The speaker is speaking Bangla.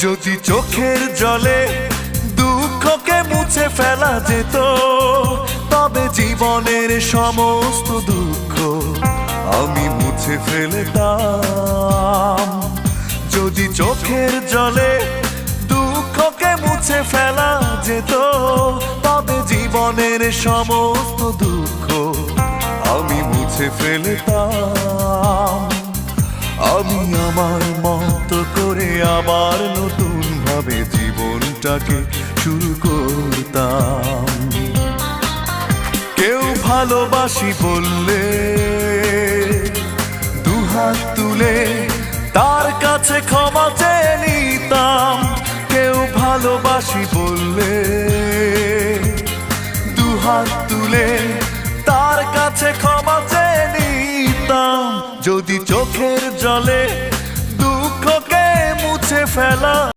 যদি চোখের জলে দুঃখকে মুছে ফেলা যেত, তবে জীবনের সমস্ত দুঃখ আমি মুছে ফেলতাম। যদি চোখের জলে দুঃখকে মুছে ফেলা যেত, তবে জীবনের সমস্ত দুঃখ আমি মুছে ফেলতাম। আমি আমার মতো করে আবার নতুন ভাবে জীবনটাকে শুরু করতাম। কেউ ভালোবাসি বললে দুহাত তুলে তার কাছে ক্ষমা চেয়ে নিতাম। কেউ ভালোবাসি বললে দুহাত তুলে তার কাছে ক্ষমা চেয়ে নিতাম। যদি চোখের জলে দুঃখকে মুছে ফেলা